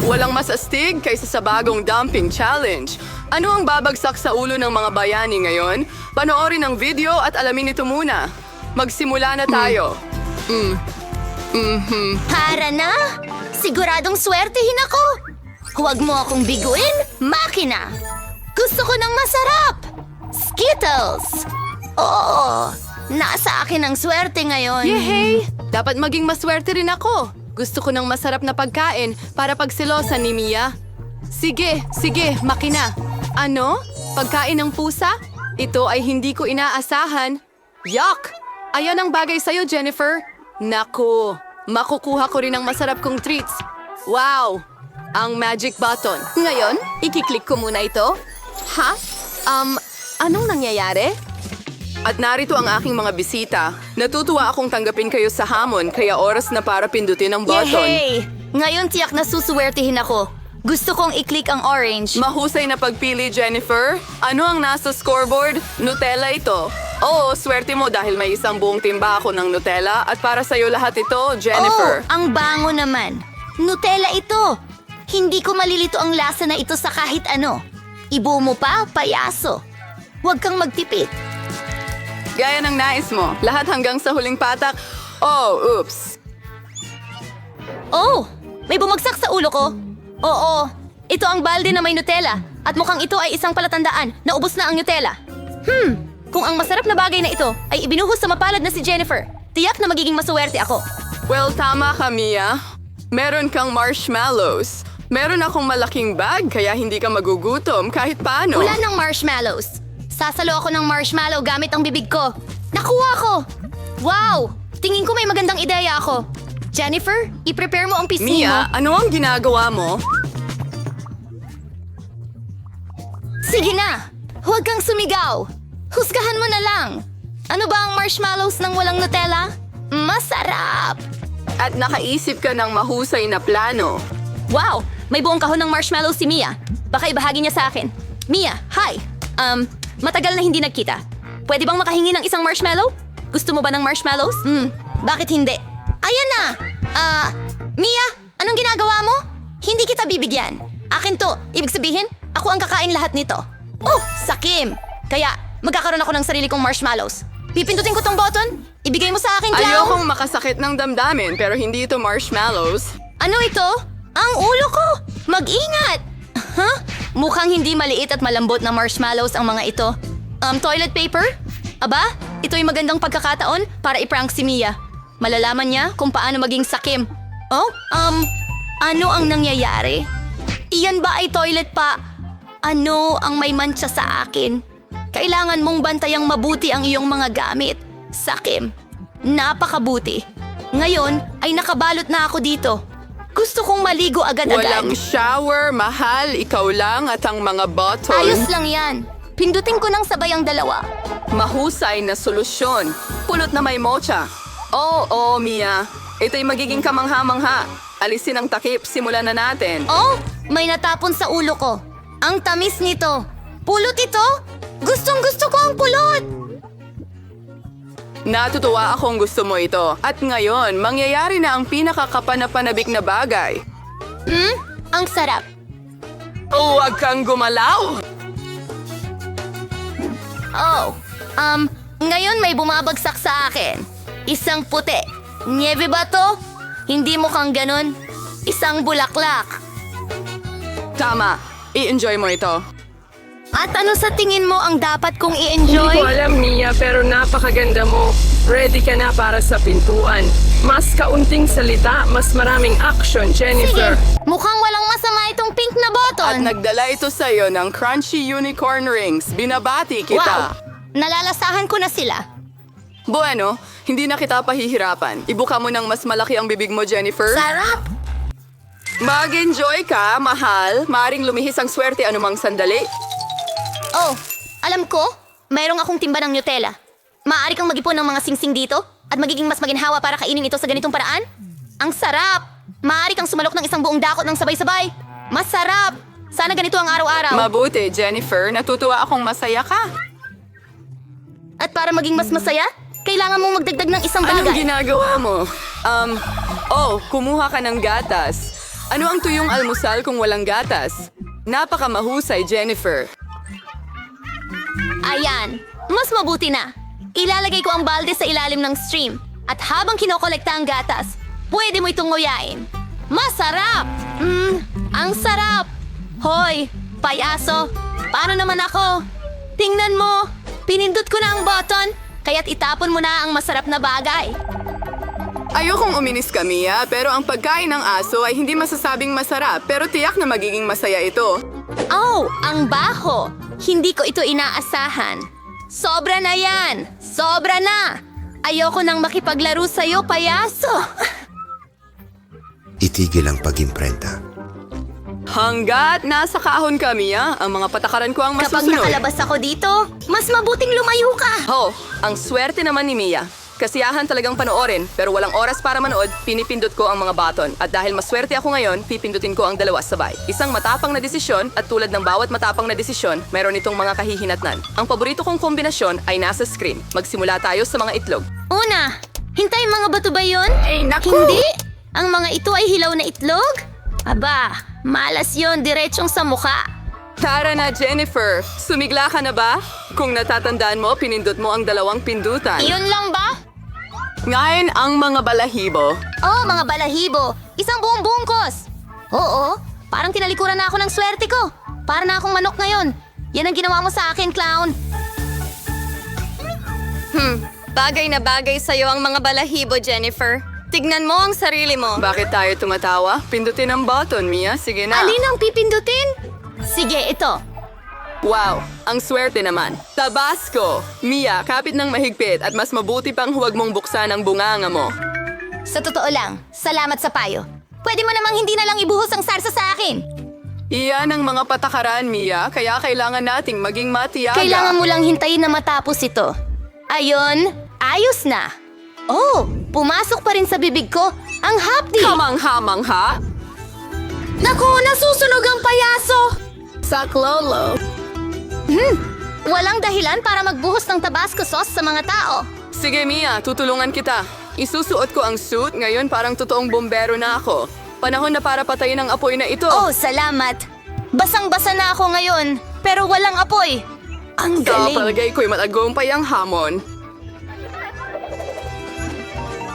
Walang mas astig kaysa sa bagong dumping challenge. Ano ang babagsak sa ulo ng mga bayani ngayon? Panoorin ang video at alamin ito muna. Magsimula na tayo. Para na! Siguradong swertehin ako! Huwag mo akong biguin, makina! Gusto ko ng masarap! Skittles! Oo! Nasa akin ang swerte ngayon. Yehey! Dapat maging maswerte rin ako. Gusto ko ng masarap na pagkain para pagsilosan ni Mia. Sige, makina. Ano? Pagkain ng pusa? Ito ay hindi ko inaasahan. Yuck! Ayan ang bagay sa'yo, Jennifer. Naku, makukuha ko rin ang masarap kong treats. Wow! Ang magic button. Ngayon, ikiklik ko muna ito. Ha? Anong nangyayari? At narito ang aking mga bisita. Natutuwa akong tanggapin kayo sa hamon, kaya oras na para pindutin ang button. Yehey! Ngayon tiyak na susuwertihin ako. Gusto kong i-click ang orange. Mahusay na pagpili, Jennifer. Ano ang nasa scoreboard? Nutella ito. Oo, swerte mo dahil may isang buong timba ako ng Nutella at para sa'yo lahat ito, Jennifer. Oh, ang bango naman. Nutella ito. Hindi ko malilito ang lasa na ito sa kahit ano. Ibu mo pa, payaso. Huwag kang magtipid. Gaya ng nais mo. Lahat hanggang sa huling patak. Oh, oops. Oh, may bumagsak sa ulo ko. Oo, ito ang balde na may Nutella. At mukhang ito ay isang palatandaan na ubos na ang Nutella. Kung ang masarap na bagay na ito ay ibinuhos sa mapalad na si Jennifer, tiyak na magiging masuwerte ako. Well, tama ka, Mia. Meron kang marshmallows. Meron akong malaking bag, kaya hindi ka magugutom kahit paano. Wala ng marshmallows. Sasalo ako ng marshmallow gamit ang bibig ko. Nakuha ko! Wow! Tingin ko may magandang ideya ako. Jennifer, i-prepare mo ang pisngi mo. Mia, ano ang ginagawa mo? Sige na! Huwag kang sumigaw! Husgahan mo na lang! Ano ba ang marshmallows ng walang Nutella? Masarap! At nakaisip ka ng mahusay na plano. Wow! May buong kahon ng marshmallows si Mia. Baka ibahagi niya sa akin. Mia, hi! Matagal na hindi nagkita. Pwede bang makahingi ng isang marshmallow? Gusto mo ba ng marshmallows? Bakit hindi? Ayan na! Mia, anong ginagawa mo? Hindi kita bibigyan. Akin to. Ibig sabihin, ako ang kakain lahat nito. Oh, sakim! Kaya, magkakaroon ako ng sarili kong marshmallows. Pipindutin ko tong button. Ibigay mo sa akin, clown. Ayokong makasakit ng damdamin pero hindi ito marshmallows. Ano ito? Ang ulo ko! Mag-ingat! Huh? Mukhang hindi maliit at malambot na marshmallows ang mga ito. Toilet paper? Aba, ito'y magandang pagkakataon para iprank si Mia. Malalaman niya kung paano maging sakim. Oh, ano ang nangyayari? Iyan ba ay toilet pa? Ano ang may mancha sa akin? Kailangan mong bantayang mabuti ang iyong mga gamit. Sakim, napakabuti. Ngayon ay nakabalot na ako dito. Gusto kong maligo agad-agad. Walang shower, mahal, ikaw lang at ang mga bottle. Ayos lang yan. Pindutin ko ng sabay ang dalawa. Mahusay na solusyon. Pulot na may mocha. Oo, Mia. Ito'y magiging kamangha-mangha. Alisin ang takip, simulan na natin. Oh, may natapon sa ulo ko. Ang tamis nito. Pulot ito? Gustong-gusto ko ang pulot. Natutuwa akong gusto mo ito. At ngayon, mangyayari na ang pinakakapanapanabik na bagay. Ang sarap. Huwag kang gumalaw! Oh, ngayon may bumabagsak sa akin. Isang puti. Niebe ba to? Hindi mukhang ganun. Isang bulaklak. Tama, i-enjoy mo ito. At ano sa tingin mo ang dapat kong Hindi ko i-enjoy? alam, Mia, pero napakaganda mo. Ready ka na para sa pintuan. Mas kaunting salita, mas maraming action, Sige, Jennifer. mukhang walang masama itong pink na At button. nagdala ito sa'yo ng crunchy unicorn rings. Binabati Wow, kita. nalalasahan ko na sila. Bueno, hindi na kita pahihirapan. Ibuka mo ng mas malaki ang bibig mo, Jennifer. Sarap! Mag-enjoy ka, mahal. Maaring lumihis ang swerte anumang sandali. Oh, alam ko, mayroong akong timba ng Nutella. Maaari kang mag-ipon ng mga singsing dito at magiging mas maginhawa para kainin ito sa ganitong paraan? Ang sarap! Maaari kang sumalok ng isang buong dakot ng sabay-sabay. Masarap! Sana ganito ang araw-araw. Mabuti, Jennifer. Natutuwa akong masaya ka. At para maging mas masaya, kailangan mong magdagdag ng isang Anong bagay. ginagawa mo? Kumuha ka ng gatas. Ano ang tuyong almusal kung walang gatas? Napakamahusay, Jennifer. Ayan, mas mabuti na. Ilalagay ko ang balde sa ilalim ng stream. At habang kinokolekta ang gatas, pwede mo itong nguyain. Masarap! Ang sarap! Hoy, payaso, paano naman ako? Tingnan mo, pinindot ko na ang button, kaya't itapon mo na ang masarap na bagay. Ayokong uminis ka, Mia, pero ang pagkain ng aso ay hindi masasabing masarap, pero tiyak na magiging masaya ito. Oh, ang baho! Hindi ko ito inaasahan. Sobra na yan! Sobra na! Ayoko nang makipaglaro sa'yo, payaso! Itigil ang pag-imprenta. Hanggat nasa kahon ka, Mia, ang mga patakaran ko ang Kapag masusunod. nakalabas ako dito, mas mabuting lumayo ka! Oh, ang swerte naman ni Mia. Kasiyahan talagang panoorin, pero walang oras para manood, pinipindot ko ang mga button. At dahil maswerte ako ngayon, pipindutin ko ang dalawa sabay. Isang matapang na desisyon at tulad ng bawat matapang na desisyon, meron itong mga kahihinatnan. Ang paborito kong kombinasyon ay nasa screen. Magsimula tayo sa mga itlog. Una, hintay mga bato ba yun? Ay, naku! Hindi! Ang mga ito ay hilaw na itlog? Aba, malas yon diretsyong sa mukha. Tara na, Jennifer! Sumigla ka na ba? Kung natatandaan mo, pinindot mo ang dalawang pindutan. Iyon lang ba? Ngayon ang mga balahibo. Oh, mga balahibo. Isang buong bungkos. Oo, parang tinalikuran na ako ng swerte ko. Para na akong manok ngayon. Yan ang ginawa mo sa akin, clown. Bagay na bagay sa'yo ang mga balahibo, Jennifer. Tignan mo ang sarili mo. Bakit tayo tumatawa? Pindutin ang button, Mia. Sige na. Alin ang pipindutin? Sige, ito. Wow, ang swerte naman. Tabasco! Mia, kapit ng mahigpit at mas mabuti pang huwag mong buksan ang bunganga mo. Sa totoo lang, salamat sa payo. Pwede mo namang hindi na lang ibuhos ang sarsa sa akin. Iyan ang mga patakaran, Mia, kaya kailangan nating maging matiyaga. Kailangan mo lang hintayin na matapos ito. Ayon, ayos na. Oh, pumasok pa rin sa bibig ko ang hapdi. Kamangha-mangha? Naku, nasusunog ang payaso! Saklolo. Walang dahilan para magbuhos ng Tabasco sauce sa mga tao. Sige, Mia, tutulungan kita. Isusuot ko ang suit, ngayon parang totoong bombero na ako. Panahon na para patayin ang apoy na ito. Oh, salamat. Basang-basa na ako ngayon, pero walang apoy. Ang Sa galing. palagay ko'y matagumpay ang hamon.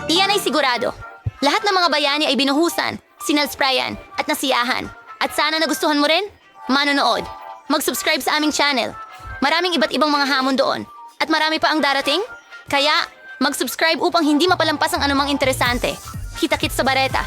Iyan ay sigurado. Lahat ng mga bayani ay binuhusan, sinalsprayan, at nasiyahan. At sana nagustuhan mo rin? Manonood. Mag-subscribe sa aming channel. Maraming iba't ibang mga hamon doon. At marami pa ang darating. Kaya, mag-subscribe upang hindi mapalampas ang anumang interesante. Kita-kits sa bareta.